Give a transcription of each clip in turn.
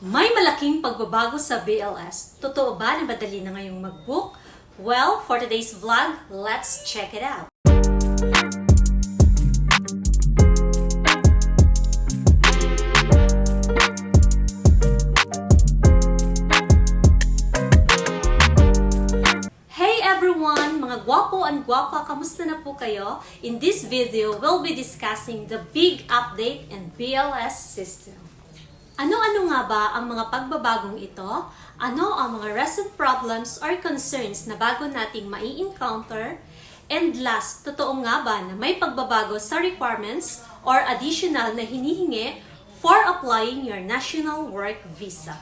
May malaking pagbabago sa BLS. Totoo ba na madali na ngayong mag-book? Well, for today's vlog, let's check it out. Hey everyone! Mga gwapo and gwapa, kamusta na po kayo? In this video, we'll be discussing the big update in BLS system. Ano-ano nga ba ang mga pagbabagong ito? Ano ang mga recent problems or concerns na bago nating mai-encounter? And last, totoo nga ba na may pagbabago sa requirements or additional na hinihingi for applying your national work visa?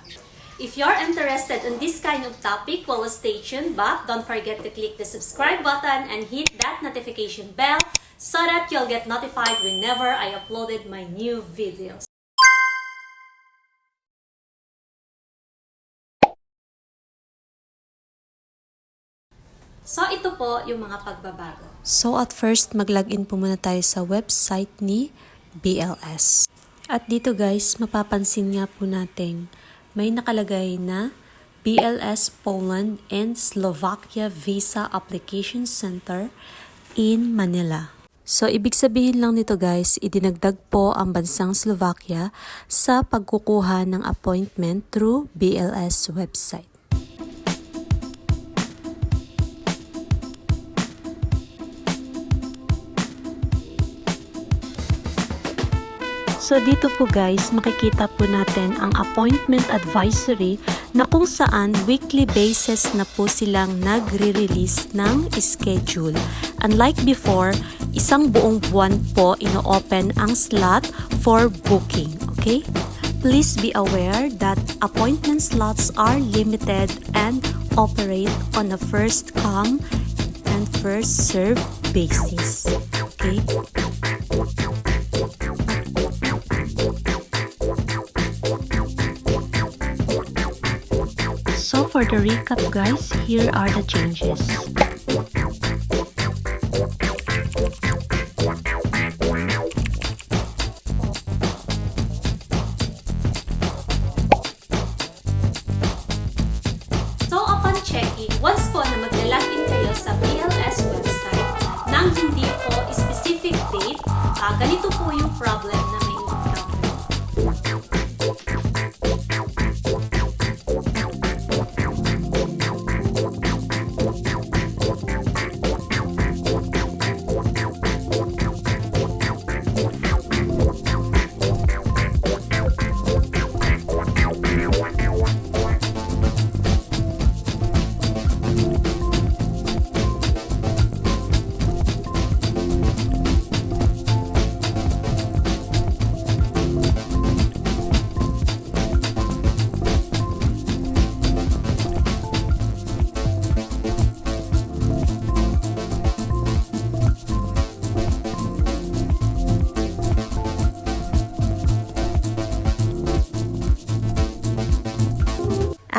If you're interested in this kind of topic, well, stay tuned, but don't forget to click the subscribe button and hit that notification bell so that you'll get notified whenever I uploaded my new videos. So, ito po yung mga pagbabago. So at first, mag-login po muna tayo sa website ni BLS. At dito guys, mapapansin nga po natin, may nakalagay na BLS Poland and Slovakia Visa Application Center in Manila. So ibig sabihin lang nito guys, idinagdag po ang bansang Slovakia sa pagkukuha ng appointment through BLS website. So dito po guys, makikita po natin ang appointment advisory na kung saan weekly basis na po silang nagre-release ng schedule. Unlike before, isang buong buwan po ino-open ang slot for booking. Okay? Please be aware that appointment slots are limited and operate on a first come and first served basis. Okay? So for the recap guys, here are the changes. So upon checking, once po na mag-login kayo sa BLS website nang hindi po specific date, ganito po yung problem na may encounter.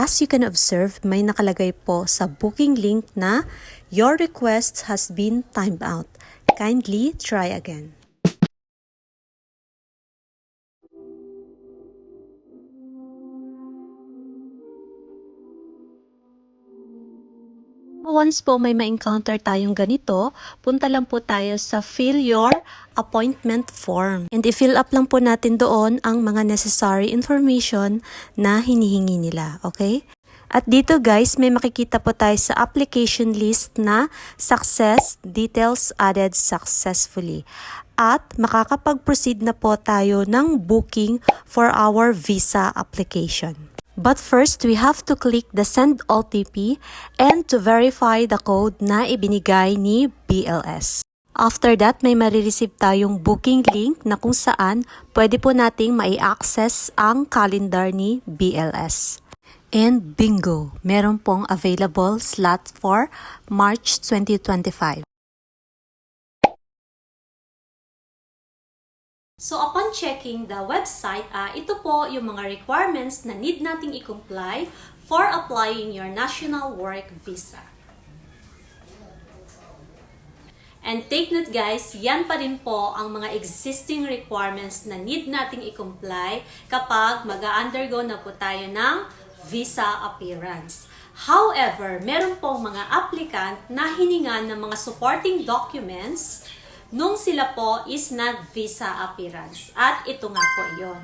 As you can observe, may nakalagay po sa booking link na your request has been timed out. Kindly try again. Once po may ma-encounter tayong ganito, punta lang po tayo sa fill your appointment form. And i-fill up lang po natin doon ang mga necessary information na hinihingi nila. Okay? At dito guys, may makikita po tayo sa application list na success details added successfully. At makakapag-proceed na po tayo ng booking for our visa application. But first, we have to click the send OTP and to verify the code na ibinigay ni BLS. After that, may marireceive tayong booking link na kung saan pwede po nating mai-access ang calendar ni BLS. And bingo, meron pong available slot for March 2025. So upon checking the website, ito po yung mga requirements na need nating i-comply for applying your national work visa. And take note guys, yan pa rin po ang mga existing requirements na need nating i-comply kapag mag-undergo na po tayo ng visa appearance. However, meron pong mga applicant na hiningan ng mga supporting documents nung sila po is nag-visa appearance. At ito nga po yon.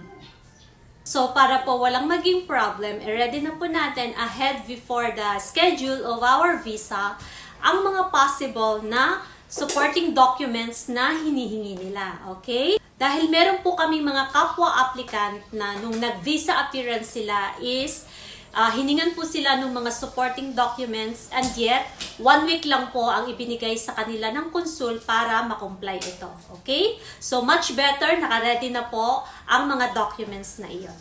So, para po walang maging problem, ready na po natin ahead before the schedule of our visa ang mga possible na supporting documents na hinihingi nila. Okay? Dahil meron po kami mga kapwa applicant na nung nag-visa appearance sila is hiningan po sila ng mga supporting documents and yet 1 week lang po ang ibinigay sa kanila ng konsul para makomply ito. Okay? So, much better, naka-ready na po ang mga documents na iyon.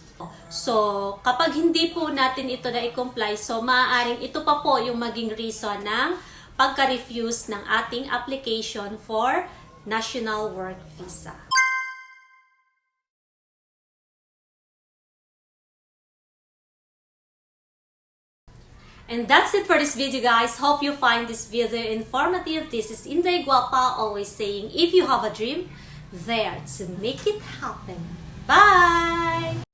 So, kapag hindi po natin ito na i-comply, so maaaring ito pa po yung maging reason ng pagka-refuse ng ating application for National Work Visa. And that's it for this video guys. Hope you find this video informative. This is Inday Guapa always saying, if you have a dream, there to make it happen. Bye!